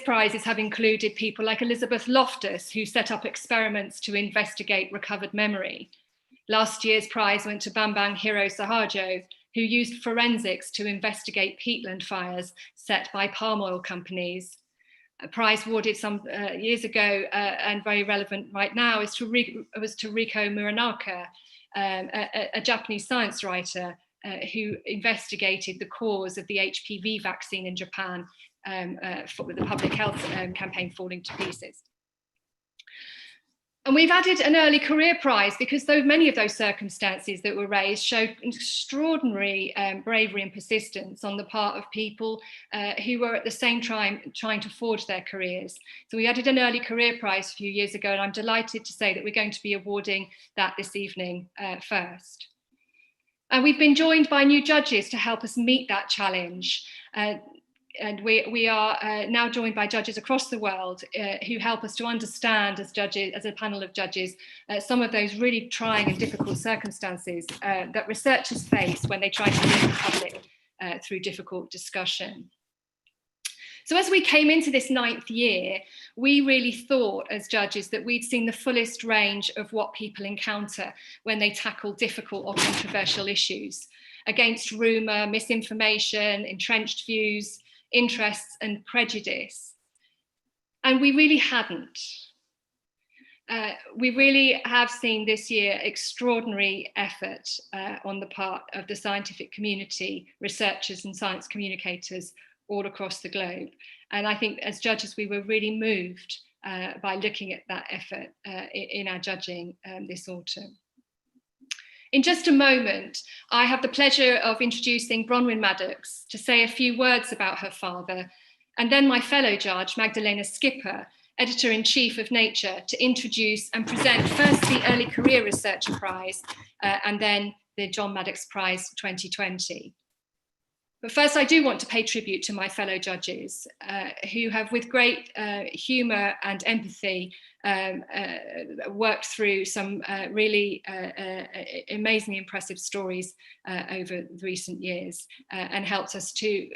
prizes have included people like Elizabeth Loftus, who set up experiments to investigate recovered memory. Last year's prize went to Bambang Hiro Sahajo, who used forensics to investigate peatland fires set by palm oil companies. A prize awarded some years ago and very relevant right now was to Riko Muranaka, a Japanese science writer who investigated the cause of the HPV vaccine in Japan with the public health campaign falling to pieces. And we've added an early career prize because many of those circumstances that were raised showed extraordinary bravery and persistence on the part of people who were at the same time trying to forge their careers. So we added an early career prize a few years ago, and I'm delighted to say that we're going to be awarding that this evening first. And we've been joined by new judges to help us meet that challenge. And we are now joined by judges across the world who help us to understand as judges, as a panel of judges, some of those really trying and difficult circumstances that researchers face when they try to lead the public through difficult discussion. So as we came into this 9th year, we really thought as judges that we'd seen the fullest range of what people encounter when they tackle difficult or controversial issues against rumour, misinformation, entrenched views, interests and prejudice. And we really hadn't. We really have seen this year extraordinary effort on the part of the scientific community, researchers and science communicators all across the globe. And I think as judges, we were really moved by looking at that effort in our judging this autumn. In just a moment, I have the pleasure of introducing Bronwyn Maddox to say a few words about her father, and then my fellow judge, Magdalena Skipper, Editor-in-Chief of Nature, to introduce and present first the Early Career Researcher Prize and then the John Maddox Prize 2020. But first, I do want to pay tribute to my fellow judges who have, with great humour and empathy, worked through some really amazingly impressive stories over recent years and helped us to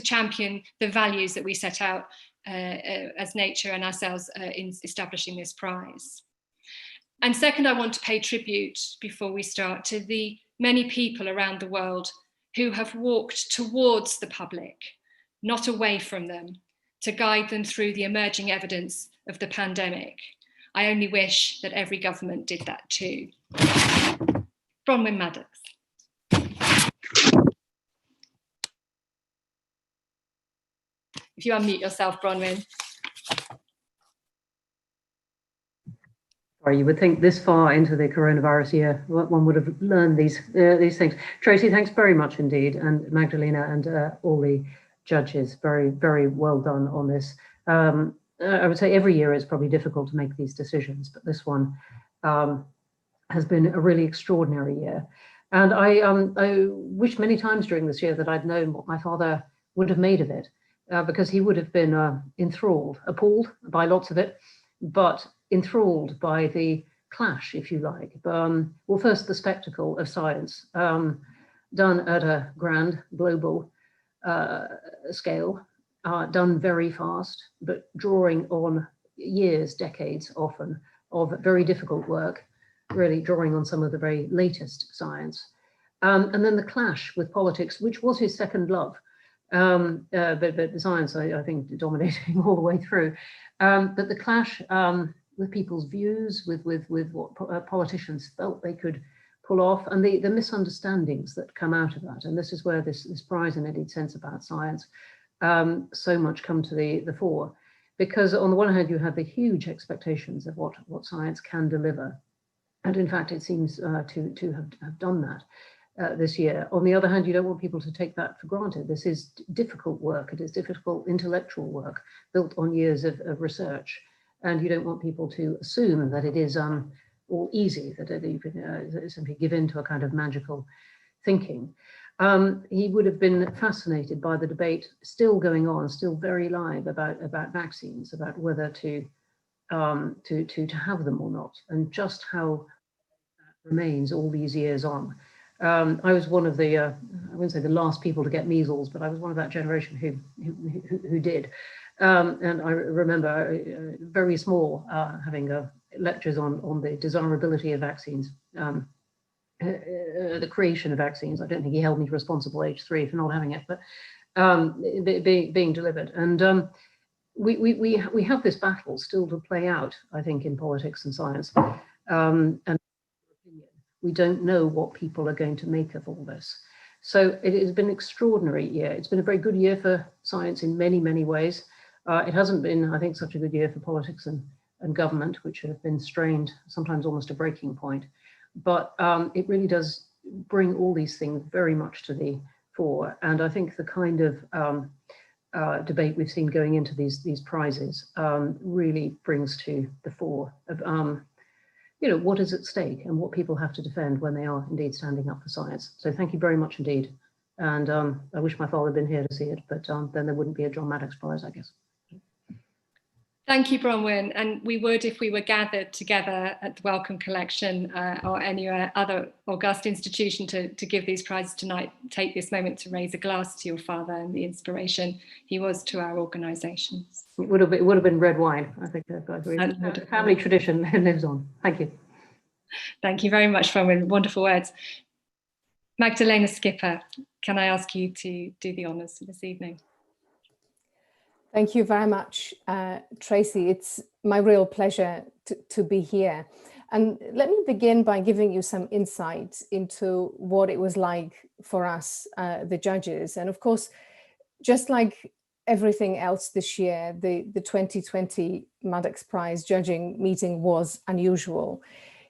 champion the values that we set out as Nature and ourselves in establishing this prize. And second, I want to pay tribute, before we start, to the many people around the world who have walked towards the public, not away from them, to guide them through the emerging evidence of the pandemic. I only wish that every government did that too. Bronwyn Maddox. If you unmute yourself, Bronwyn. Sorry, you would think this far into the coronavirus year, one would have learned these things. Tracy, thanks very much indeed, and Magdalena and all the judges, very, very well done on this. I would say every year it's probably difficult to make these decisions, but this one has been a really extraordinary year. And I wish many times during this year that I'd known what my father would have made of it, because he would have been enthralled, appalled by lots of it, but enthralled by the clash, if you like. Well, first, the spectacle of science done at a grand global scale, done very fast, but drawing on years, decades often, of very difficult work, really drawing on some of the very latest science. And then the clash with politics, which was his second love, but the science, I think, dominating all the way through. But the clash with people's views, with what politicians felt they could pull off, and the misunderstandings that come out of that. And this is where this prize, in any sense, about science so much come to the fore. Because on the one hand, you have the huge expectations of what science can deliver. And in fact, it seems to have done that this year. On the other hand, you don't want people to take that for granted. This is difficult work. It is difficult intellectual work built on years of research. And you don't want people to assume that it is all easy, that you can simply give in to a kind of magical thinking. He would have been fascinated by the debate still going on, still very live, about vaccines, about whether to have them or not, and just how that remains all these years on. I was one of the, I wouldn't say the last people to get measles, but I was one of that generation who did. And I remember very small having lectures on the desirability of vaccines, the creation of vaccines. I don't think he held me responsible age 3 for not having it, but being delivered. And we have this battle still to play out, I think, in politics and science. And we don't know what people are going to make of all this. So it has been an extraordinary year. It's been a very good year for science in many, many ways. It hasn't been, I think, such a good year for politics and government, which have been strained, sometimes almost a breaking point. But it really does bring all these things very much to the fore. And I think the kind of debate we've seen going into these prizes really brings to the fore of what is at stake and what people have to defend when they are indeed standing up for science. So thank you very much indeed. And I wish my father had been here to see it, but then there wouldn't be a John Maddox Prize, I guess. Thank you, Bronwyn. And we would, if we were gathered together at the Wellcome Collection or any other august institution to give these prizes tonight, take this moment to raise a glass to your father and the inspiration he was to our organisations. It would have been red wine, I think. The family tradition lives on. Thank you. Thank you very much, Bronwyn. Wonderful words. Magdalena Skipper, can I ask you to do the honours this evening? Thank you very much, Tracy. It's my real pleasure to be here. And let me begin by giving you some insight into what it was like for us, the judges. And of course, just like everything else this year, the 2020 Maddox Prize judging meeting was unusual.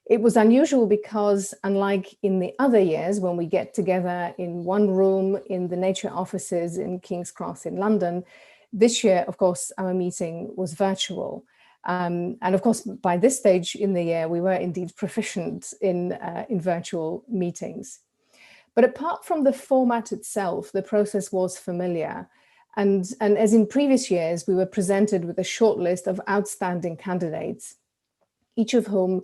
It was unusual because, unlike in the other years when we get together in one room in the Nature offices in King's Cross in London, this year, of course, our meeting was virtual. And of course, by this stage in the year, we were indeed proficient in virtual meetings. But apart from the format itself, the process was familiar. And as in previous years, we were presented with a short list of outstanding candidates, each of whom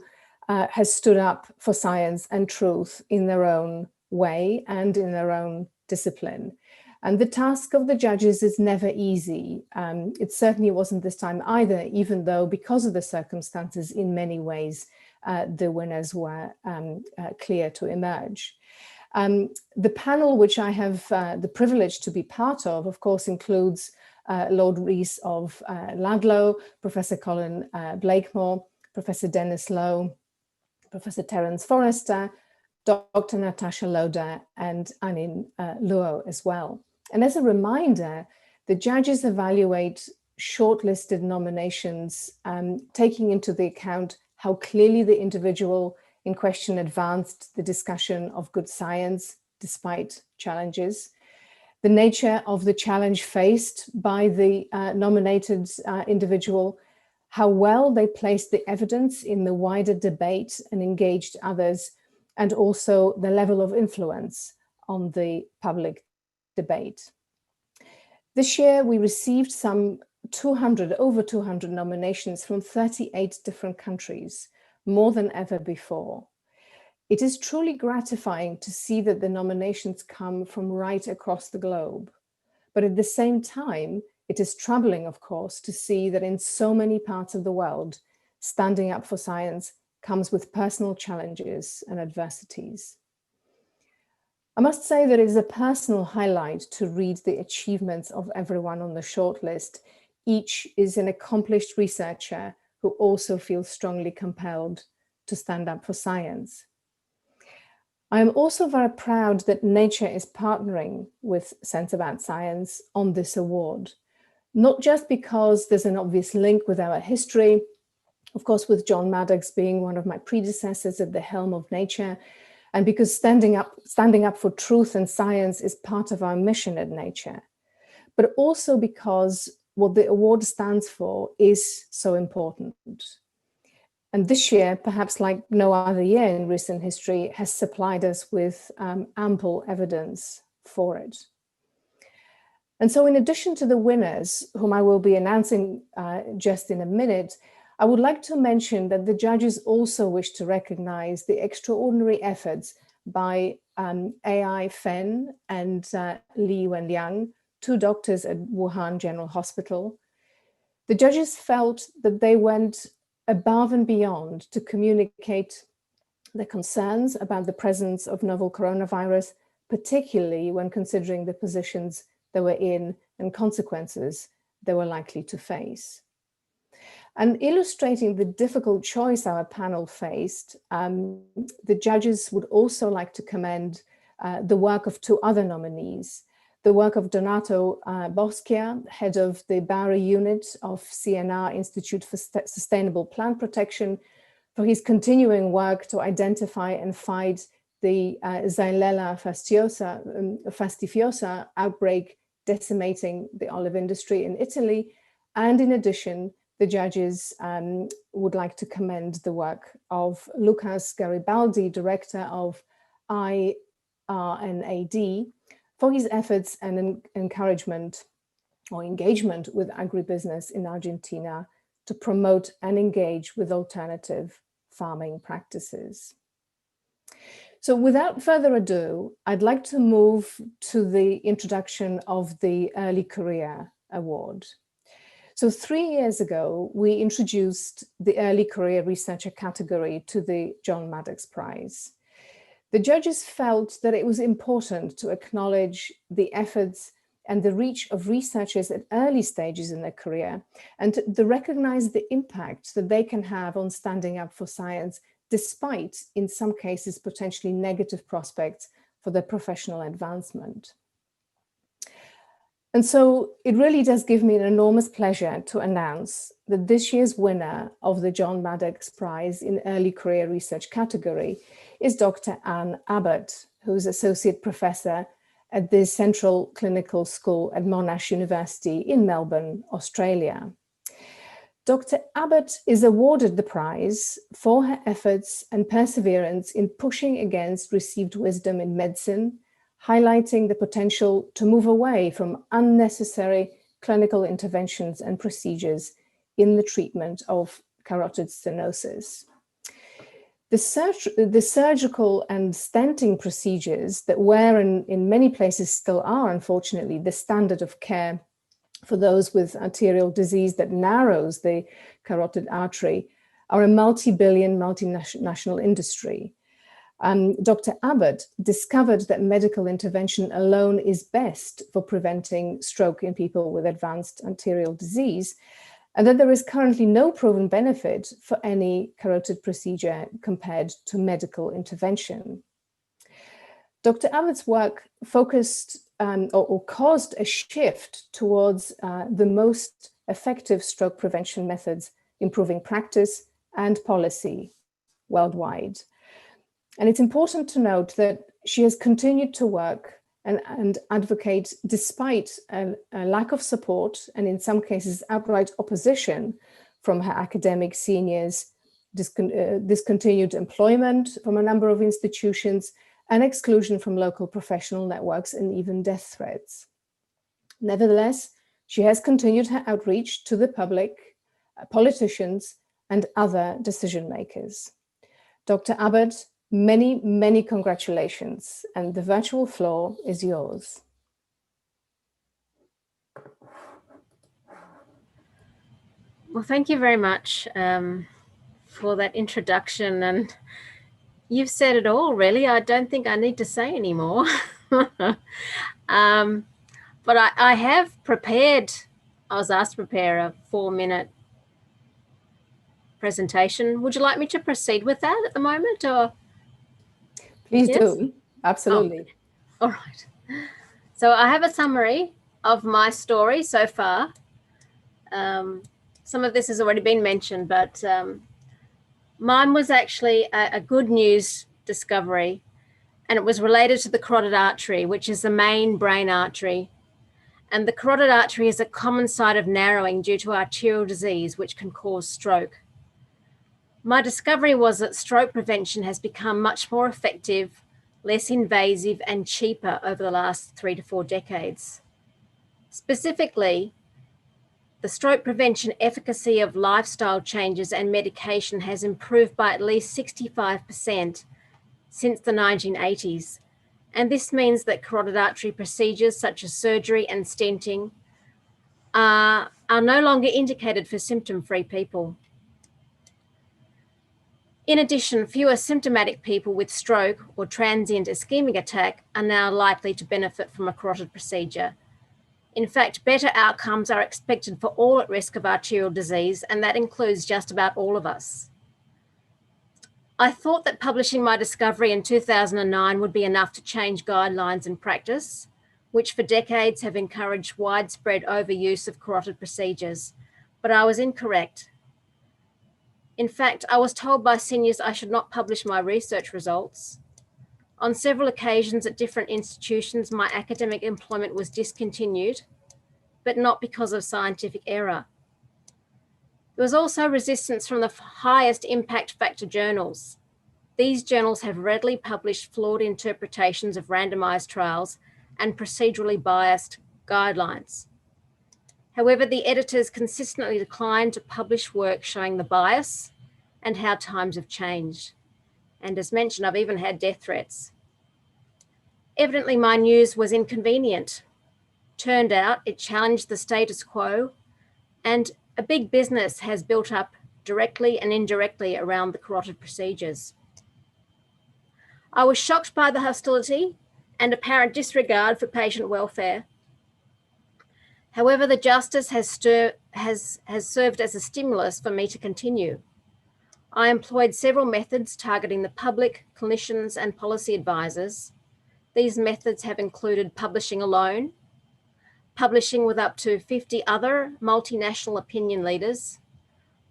has stood up for science and truth in their own way and in their own discipline. And the task of the judges is never easy. It certainly wasn't this time either, even though because of the circumstances, in many ways, the winners were clear to emerge. The panel, which I have the privilege to be part of course, includes Lord Rees of Ludlow, Professor Colin Blakemore, Professor Dennis Lowe, Professor Terence Forrester, Dr. Natasha Loder, and Anin Luo as well. And as a reminder, the judges evaluate shortlisted nominations, taking into the account how clearly the individual in question advanced the discussion of good science despite challenges, the nature of the challenge faced by the nominated individual, how well they placed the evidence in the wider debate and engaged others, and also the level of influence on the public debate. This year, we received over 200 nominations from 38 different countries, more than ever before. It is truly gratifying to see that the nominations come from right across the globe. But at the same time, it is troubling, of course, to see that in so many parts of the world, standing up for science comes with personal challenges and adversities. I must say that it is a personal highlight to read the achievements of everyone on the shortlist. Each is an accomplished researcher who also feels strongly compelled to stand up for science. I am also very proud that Nature is partnering with Sense About Science on this award, not just because there's an obvious link with our history, of course, with John Maddox being one of my predecessors at the helm of Nature, and because standing up for truth and science is part of our mission at Nature, but also because what the award stands for is so important. And this year, perhaps like no other year in recent history, has supplied us with ample evidence for it. And so in addition to the winners, whom I will be announcing just in a minute, I would like to mention that the judges also wish to recognize the extraordinary efforts by AI Fen and Li Wenliang, two doctors at Wuhan General Hospital, The judges felt that they went above and beyond to communicate their concerns about the presence of novel coronavirus, particularly when considering the positions they were in and consequences they were likely to face. And illustrating the difficult choice our panel faced, the judges would also like to commend the work of two other nominees, the work of Donato Boschia, head of the Bowery unit of CNR Institute for Sustainable Plant Protection, for his continuing work to identify and fight the Xylella fastidiosa outbreak decimating the olive industry in Italy. And in addition, the judges would like to commend the work of Lucas Garibaldi, director of IRNAD, for his efforts and encouragement or engagement with agribusiness in Argentina to promote and engage with alternative farming practices. So without further ado, I'd like to move to the introduction of the Early Career Award. So 3 years ago, we introduced the Early Career Researcher category to the John Maddox Prize. The judges felt that it was important to acknowledge the efforts and the reach of researchers at early stages in their career, and to recognize the impact that they can have on standing up for science, despite, in some cases, potentially negative prospects for their professional advancement. And so it really does give me an enormous pleasure to announce that this year's winner of the John Maddox Prize in Early Career Research category is Dr. Anne Abbott, who's Associate Professor at the Central Clinical School at Monash University in Melbourne, Australia. Dr. Abbott is awarded the prize for her efforts and perseverance in pushing against received wisdom in medicine, highlighting the potential to move away from unnecessary clinical interventions and procedures in the treatment of carotid stenosis. The surgical and stenting procedures that were and in many places still are, unfortunately, the standard of care for those with arterial disease that narrows the carotid artery are a multi-billion, multinational industry. Dr. Abbott discovered that medical intervention alone is best for preventing stroke in people with advanced arterial disease, and that there is currently no proven benefit for any carotid procedure compared to medical intervention. Dr. Abbott's work focused or caused a shift towards the most effective stroke prevention methods, improving practice and policy worldwide. And it's important to note that she has continued to work and advocate despite a lack of support and in some cases outright opposition from her academic seniors, discontinued employment from a number of institutions, and exclusion from local professional networks and even death threats. Nevertheless, she has continued her outreach to the public, politicians, and other decision makers. Dr. Abbott, many, many congratulations, and the virtual floor is yours. Well, thank you very much for that introduction, and you've said it all, really. I don't think I need to say any more. But I have prepared, I was asked to prepare a 4-minute presentation. Would you like me to proceed with that at the moment, or? Please Yes? do, absolutely. Oh, all right. So I have a summary of my story so far. Some of this has already been mentioned, but mine was actually a good news discovery, and it was related to the carotid artery, which is the main brain artery. And the carotid artery is a common site of narrowing due to arterial disease, which can cause stroke. My discovery was that stroke prevention has become much more effective, less invasive, and cheaper over the last 3 to 4 decades. Specifically, the stroke prevention efficacy of lifestyle changes and medication has improved by at least 65% since the 1980s. And this means that carotid artery procedures such as surgery and stenting are no longer indicated for symptom-free people. In addition, fewer symptomatic people with stroke or transient ischemic attack are now likely to benefit from a carotid procedure. In fact, better outcomes are expected for all at risk of arterial disease, and that includes just about all of us. I thought that publishing my discovery in 2009 would be enough to change guidelines and practice, which for decades have encouraged widespread overuse of carotid procedures, but I was incorrect. In fact, I was told by seniors I should not publish my research results. On several occasions at different institutions, my academic employment was discontinued, but not because of scientific error. There was also resistance from the highest impact factor journals. These journals have readily published flawed interpretations of randomized trials and procedurally biased guidelines. However, the editors consistently declined to publish work showing the bias and how times have changed. And as mentioned, I've even had death threats. Evidently, my news was inconvenient. Turned out it challenged the status quo, and a big business has built up directly and indirectly around the carotid procedures. I was shocked by the hostility and apparent disregard for patient welfare. However, the justice has served as a stimulus for me to continue. I employed several methods targeting the public, clinicians, and policy advisors. These methods have included publishing alone, publishing with up to 50 other multinational opinion leaders,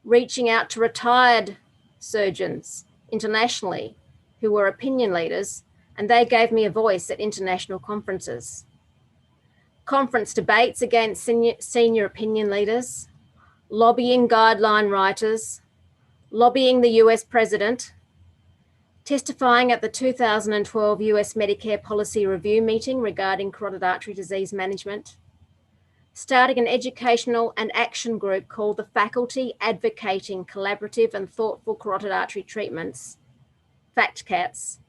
reaching out to retired surgeons internationally who were opinion leaders, and they gave me a voice at international conferences. Conference debates against senior opinion leaders, lobbying guideline writers, lobbying the US president, testifying at the 2012 US Medicare Policy Review meeting regarding carotid artery disease management, starting an educational and action group called the Faculty Advocating Collaborative and Thoughtful Carotid Artery Treatments, FACTCATS.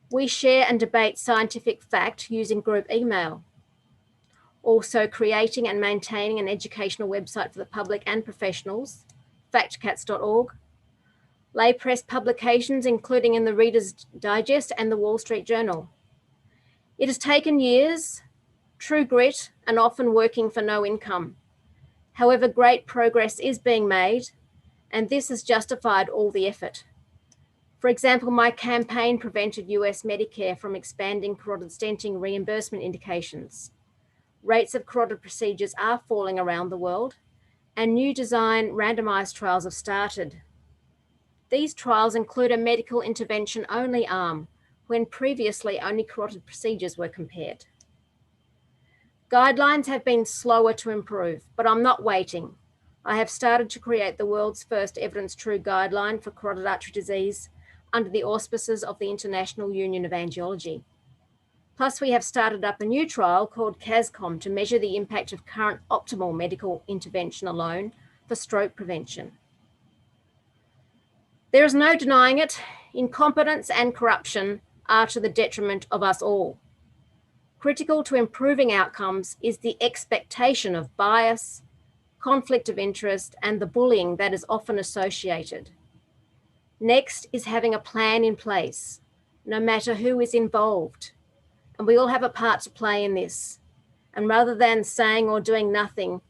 We share and debate scientific fact using group email. Also creating and maintaining an educational website for the public and professionals, factcats.org. Lay press publications, including in the Reader's Digest and the Wall Street Journal. It has taken years, true grit, and often working for no income. However, great progress is being made, and this has justified all the effort. For example, my campaign prevented US Medicare from expanding carotid stenting reimbursement indications. Rates of carotid procedures are falling around the world, and new design randomized trials have started. These trials include a medical intervention only arm, when previously only carotid procedures were compared. Guidelines have been slower to improve, but I'm not waiting. I have started to create the world's first evidence-true guideline for carotid artery disease under the auspices of the International Union of Angiology. Plus, we have started up a new trial called CASCOM to measure the impact of current optimal medical intervention alone for stroke prevention. There is no denying it, incompetence and corruption are to the detriment of us all. Critical to improving outcomes is the expectation of bias, conflict of interest, and the bullying that is often associated. Next is having a plan in place, no matter who is involved. And we all have a part to play in this. And rather than saying or doing nothing,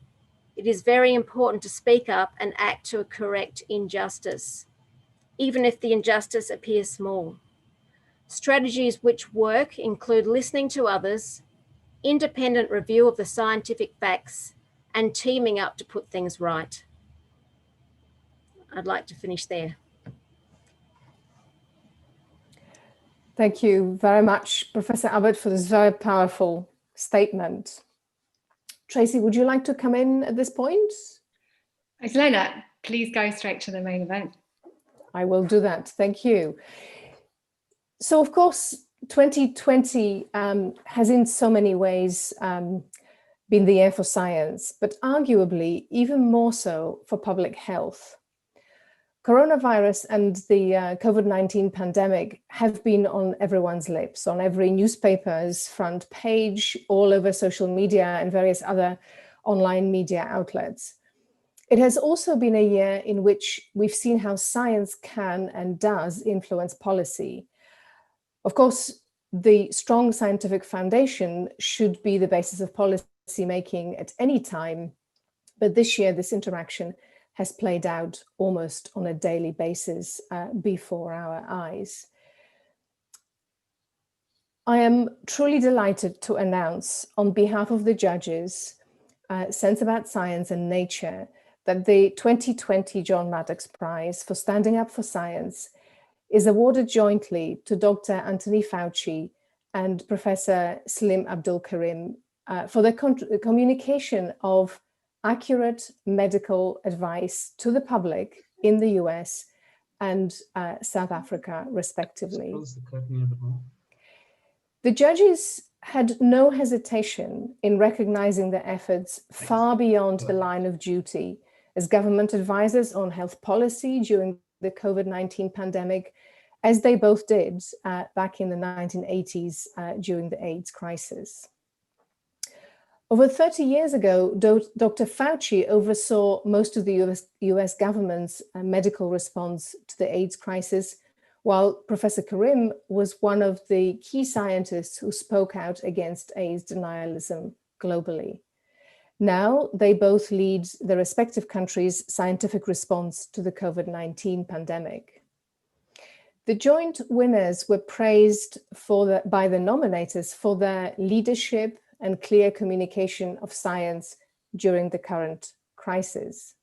it is very important to speak up and act to correct injustice, even if the injustice appears small. Strategies which work include listening to others, independent review of the scientific facts, and teaming up to put things right. I'd like to finish there. Thank you very much, Professor Abbott, for this very powerful statement. Tracy, would you like to come in at this point? Isolena, please go straight to the main event. I will do that. Thank you. So, of course, 2020 has in so many ways been the year for science, but arguably even more so for public health. Coronavirus and the COVID-19 pandemic have been on everyone's lips, on every newspaper's front page, all over social media and various other online media outlets. It has also been a year in which we've seen how science can and does influence policy. Of course, the strong scientific foundation should be the basis of policy making at any time, but this year this interaction has played out almost on a daily basis before our eyes. I am truly delighted to announce on behalf of the judges, Sense About Science and Nature, that the 2020 John Maddox Prize for Standing Up for Science is awarded jointly to Dr. Anthony Fauci and Professor Salim Abdul Karim for their communication of accurate medical advice to the public in the US and South Africa, respectively. The judges had no hesitation in recognizing their efforts far beyond the line of duty as government advisors on health policy during the COVID-19 pandemic, as they both did back in the 1980s during the AIDS crisis. Over 30 years ago, Dr. Fauci oversaw most of the US government's medical response to the AIDS crisis, while Professor Karim was one of the key scientists who spoke out against AIDS denialism globally. Now, they both lead their respective countries' scientific response to the COVID-19 pandemic. The joint winners were praised by the nominators for their leadership and clear communication of science during the current crisis.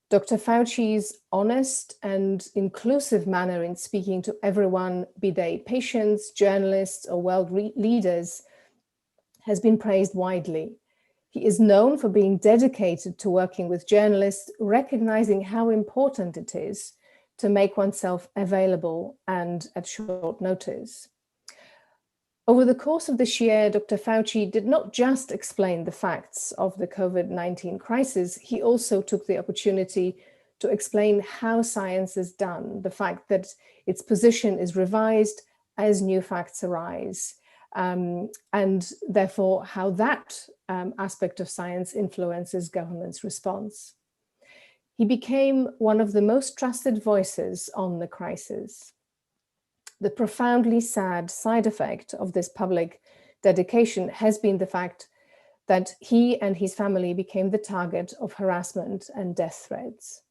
Dr. Fauci's honest and inclusive manner in speaking to everyone, be they patients, journalists, or world leaders, has been praised widely. He is known for being dedicated to working with journalists, recognizing how important it is to make oneself available and at short notice. Over the course of this year, Dr. Fauci did not just explain the facts of the COVID-19 crisis, he also took the opportunity to explain how science is done, the fact that its position is revised as new facts arise, and therefore how that aspect of science influences government's response. He became one of the most trusted voices on the crisis. The profoundly sad side effect of this public dedication has been the fact that he and his family became the target of harassment and death threats.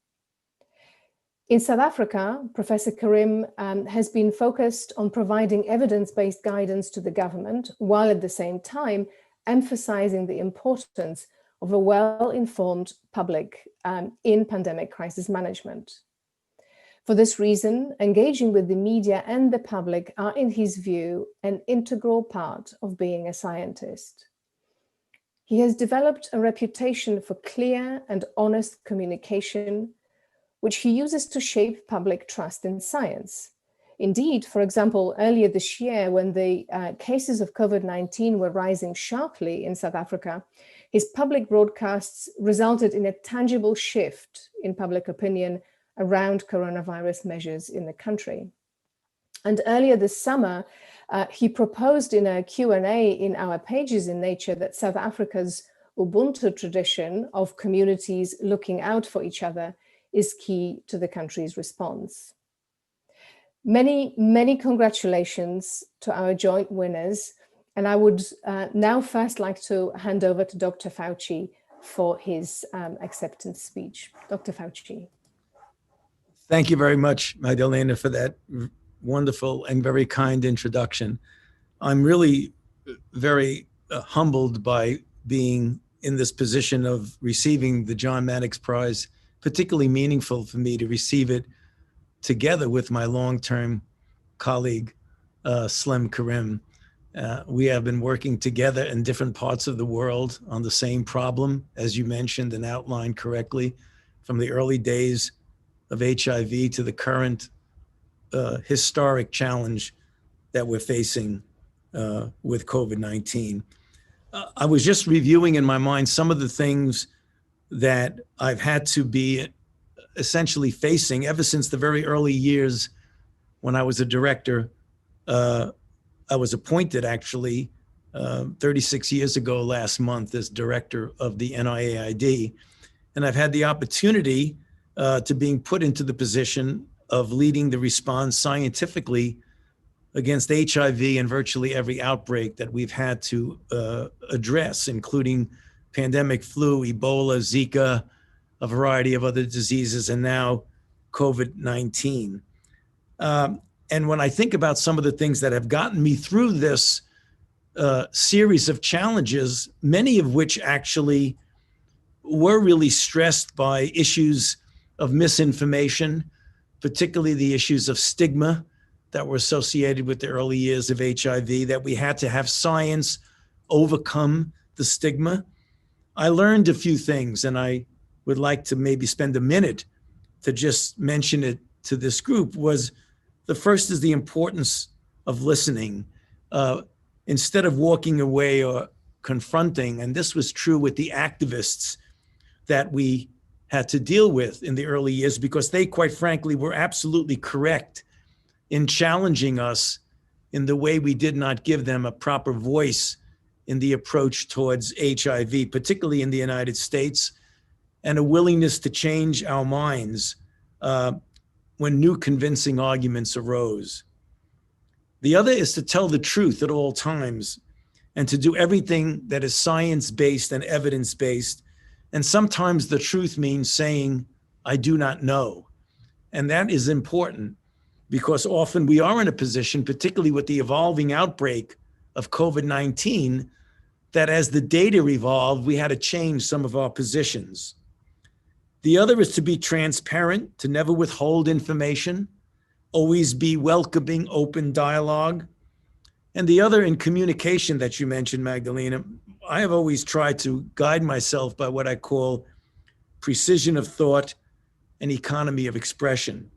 In South Africa, Professor Karim has been focused on providing evidence-based guidance to the government, while at the same time emphasizing the importance of a well-informed public in pandemic crisis management. For this reason, engaging with the media and the public are, in his view, an integral part of being a scientist. He has developed a reputation for clear and honest communication, which he uses to shape public trust in science. Indeed, for example, earlier this year, when the cases of COVID-19 were rising sharply in South Africa, his public broadcasts resulted in a tangible shift in public opinion around coronavirus measures in the country. And earlier this summer, he proposed in a Q&A in our pages in Nature that South Africa's Ubuntu tradition of communities looking out for each other is key to the country's response. Many, many congratulations to our joint winners. And I would now first like to hand over to Dr. Fauci for his acceptance speech. Dr. Fauci. Thank you very much, Magdalena, for that wonderful and very kind introduction. I'm really very humbled by being in this position of receiving the John Maddox Prize, particularly meaningful for me to receive it together with my long-term colleague, Salim Karim. We have been working together in different parts of the world on the same problem, as you mentioned and outlined correctly, from the early days of HIV to the current historic challenge that we're facing with COVID-19. I was just reviewing in my mind some of the things that I've had to be essentially facing ever since the very early years when I was a director. I was appointed actually 36 years ago last month as director of the NIAID. And I've had the opportunity to being put into the position of leading the response scientifically against HIV and virtually every outbreak that we've had to address, including pandemic flu, Ebola, Zika, a variety of other diseases, and now COVID-19. And when I think about some of the things that have gotten me through this series of challenges, many of which actually were really stressed by issues of misinformation, particularly the issues of stigma that were associated with the early years of HIV, that we had to have science overcome the stigma. I learned a few things, and I would like to maybe spend a minute to just mention it to this group. Was the first is the importance of listening. Instead of walking away or confronting, and this was true with the activists that we had to deal with in the early years, because they, quite frankly, were absolutely correct in challenging us in the way we did not give them a proper voice in the approach towards HIV, particularly in the United States, and a willingness to change our minds when new convincing arguments arose. The other is to tell the truth at all times and to do everything that is science-based and evidence-based. And sometimes the truth means saying, I do not know. And that is important because often we are in a position, particularly with the evolving outbreak of COVID-19, that as the data evolved, we had to change some of our positions. The other is to be transparent, to never withhold information, always be welcoming, open dialogue. And the other in communication that you mentioned, Magdalena, I have always tried to guide myself by what I call precision of thought and economy of expression.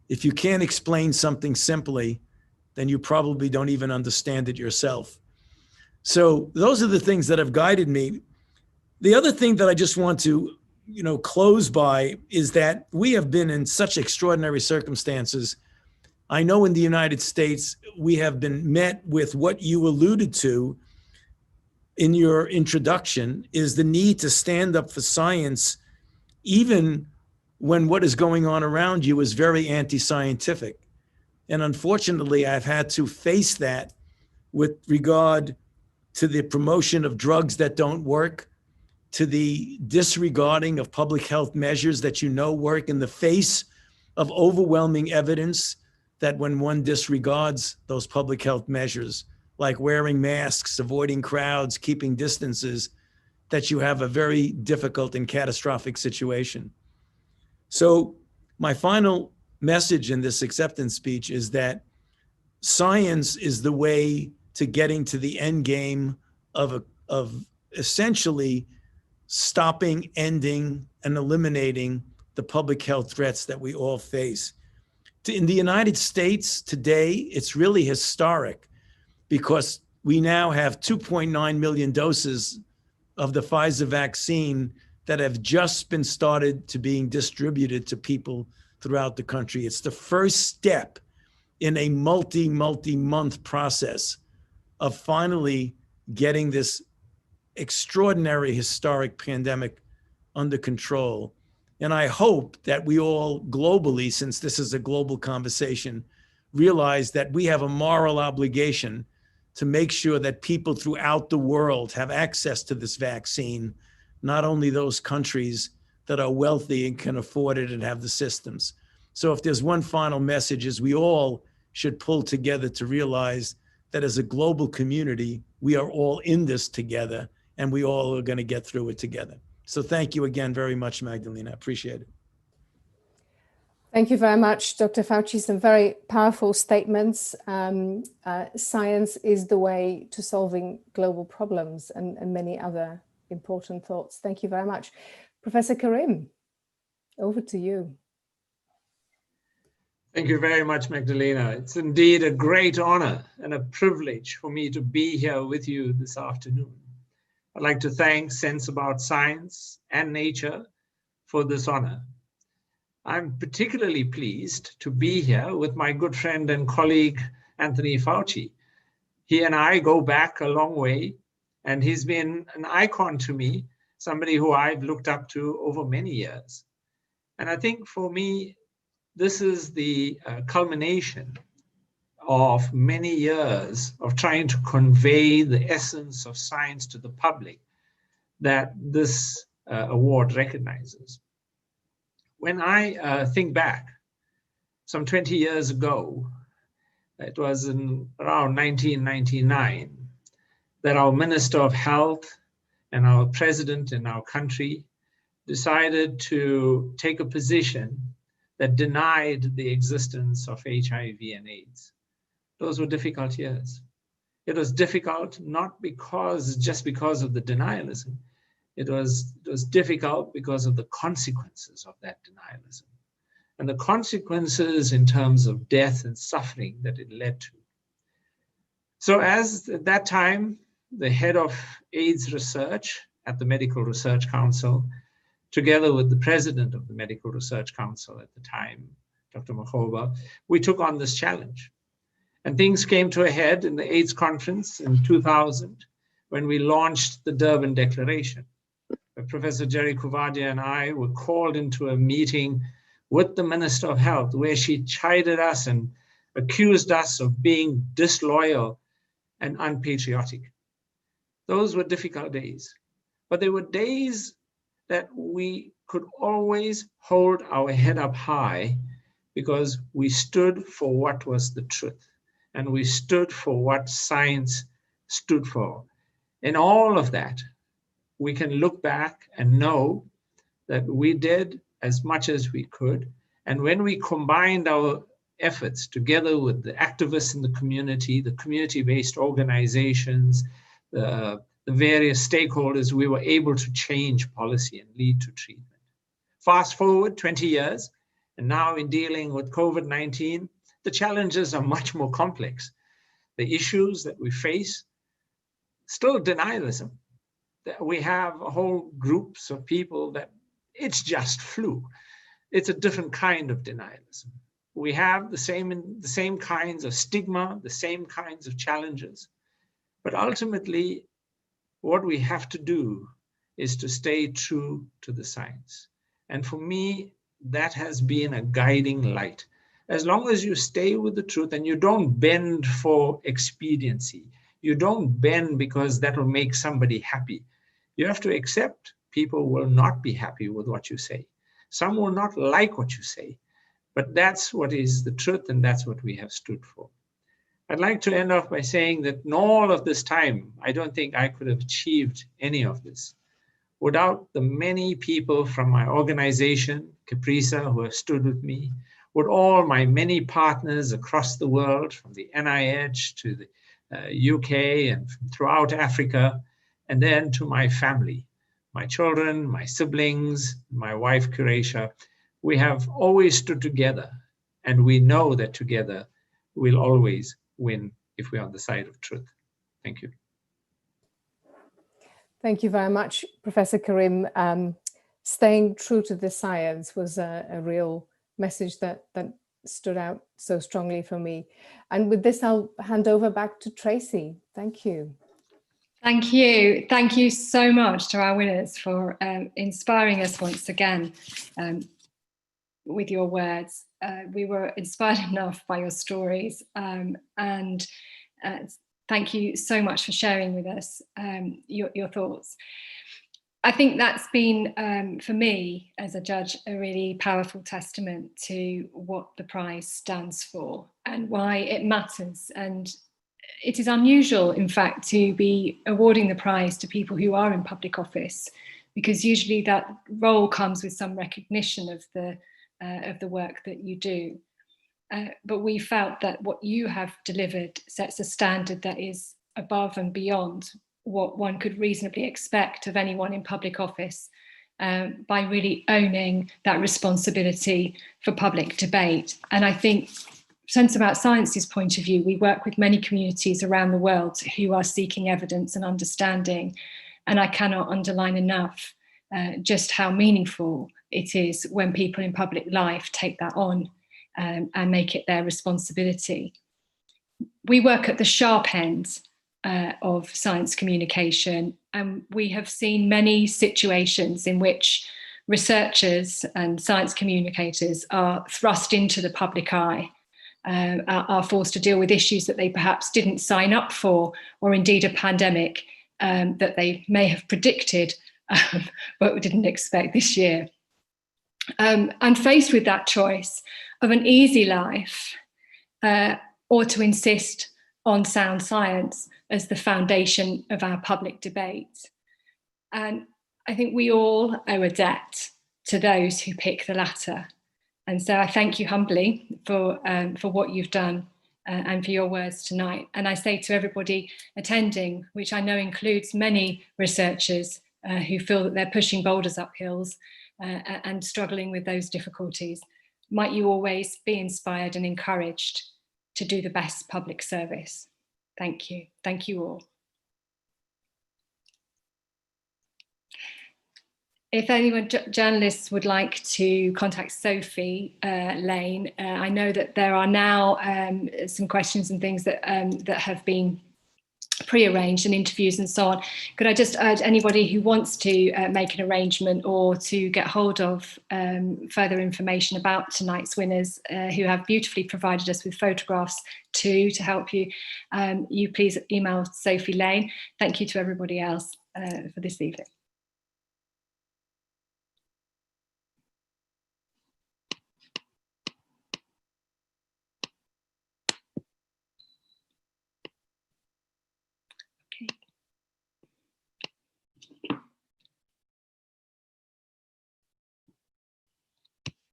If you can't explain something simply, then you probably don't even understand it yourself. So those are the things that have guided me. The other thing that I just want to close by is that we have been in such extraordinary circumstances. I know in the United States, we have been met with what you alluded to in your introduction, is the need to stand up for science, even when what is going on around you is very anti-scientific. And unfortunately, I've had to face that with regard to the promotion of drugs that don't work, to the disregarding of public health measures that work in the face of overwhelming evidence that when one disregards those public health measures, like wearing masks, avoiding crowds, keeping distances, that you have a very difficult and catastrophic situation. So my final message in this acceptance speech is that science is the way to getting to the end game of essentially stopping, ending, and eliminating the public health threats that we all face. In the United States today, it's really historic because we now have 2.9 million doses of the Pfizer vaccine that have just been started to being distributed to people throughout the country. It's the first step in a multi-month process of finally getting this extraordinary historic pandemic under control. And I hope that we all globally, since this is a global conversation, realize that we have a moral obligation to make sure that people throughout the world have access to this vaccine, not only those countries that are wealthy and can afford it and have the systems. So if there's one final message, is we all should pull together to realize that as a global community, we are all in this together and we all are going to get through it together. So thank you again very much, Magdalena. I appreciate it. Thank you very much, Dr. Fauci. Some very powerful statements. Science is the way to solving global problems and many other important thoughts. Thank you very much. Professor Karim, over to you. Thank you very much, Magdalena. It's indeed a great honor and a privilege for me to be here with you this afternoon. I'd like to thank Sense About Science and Nature for this honor. I'm particularly pleased to be here with my good friend and colleague, Anthony Fauci. He and I go back a long way, and he's been an icon to me, somebody who I've looked up to over many years. And I think for me, this is the culmination of many years of trying to convey the essence of science to the public that this award recognizes. When I think back, some 20 years ago, it was in around 1999, that our Minister of Health and our president in our country decided to take a position that denied the existence of HIV and AIDS. Those were difficult years. It was difficult not just because of the denialism. It was difficult because of the consequences of that denialism, and the consequences in terms of death and suffering that it led to. So as at that time, the head of AIDS research at the Medical Research Council, together with the president of the Medical Research Council at the time, Dr. Makhoba, we took on this challenge. And things came to a head in the AIDS conference in 2000, when we launched the Durban Declaration. Professor Jerry Kuvadia and I were called into a meeting with the Minister of Health, where she chided us and accused us of being disloyal and unpatriotic. Those were difficult days, but they were days that we could always hold our head up high, because we stood for what was the truth, and we stood for what science stood for. In all of that, we can look back and know that we did as much as we could. And when we combined our efforts together with the activists in the community-based organizations, the various stakeholders, we were able to change policy and lead to treatment. Fast forward 20 years, and now in dealing with COVID-19, the challenges are much more complex. The issues that we face, still denialism. We have whole groups of people that it's just flu. It's a different kind of denialism. We have the same kinds of stigma, the same kinds of challenges. But ultimately, what we have to do is to stay true to the science. And for me, that has been a guiding light. As long as you stay with the truth and you don't bend for expediency, you don't bend because that will make somebody happy. You have to accept people will not be happy with what you say. Some will not like what you say, but that's what is the truth, and that's what we have stood for. I'd like to end off by saying that in all of this time, I don't think I could have achieved any of this without the many people from my organization, Caprisa, who have stood with me, with all my many partners across the world, from the NIH to the UK and throughout Africa, and then to my family, my children, my siblings, my wife, Curetia. We have always stood together, and we know that together we'll always win if we're on the side of truth. Thank you. Thank you very much, Professor Karim. Staying true to the science was a real message that stood out so strongly for me. And with this, I'll hand over back to Tracy. Thank you. Thank you. Thank you so much to our winners for inspiring us once again with your words. We were inspired enough by your stories, and thank you so much for sharing with us your thoughts. I think that's been, for me as a judge, a really powerful testament to what the prize stands for and why it matters. And it is unusual, in fact, to be awarding the prize to people who are in public office, because usually that role comes with some recognition of the work that you do. But we felt that what you have delivered sets a standard that is above and beyond what one could reasonably expect of anyone in public office, by really owning that responsibility for public debate. And I think, Sense About Science's point of view, we work with many communities around the world who are seeking evidence and understanding. And I cannot underline enough just how meaningful it is when people in public life take that on and make it their responsibility. we work at the sharp end of science communication, and we have seen many situations in which researchers and science communicators are thrust into the public eye, are forced to deal with issues that they perhaps didn't sign up for, or indeed a pandemic that they may have predicted but didn't expect this year. And faced with that choice of an easy life or to insist on sound science as the foundation of our public debate. And I think we all owe a debt to those who pick the latter. And so I thank you humbly for what you've done and for your words tonight. And I say to everybody attending, which I know includes many researchers who feel that they're pushing boulders up hills and struggling with those difficulties, might you always be inspired and encouraged to do the best public service. Thank you. Thank you all. If anyone, journalists, would like to contact Sophie Lane, I know that there are now some questions and things that have been pre-arranged and interviews and so on. Could I just urge anybody who wants to make an arrangement or to get hold of further information about tonight's winners, who have beautifully provided us with photographs too to help you, you please email Sophie Lane. Thank you to everybody else for this evening.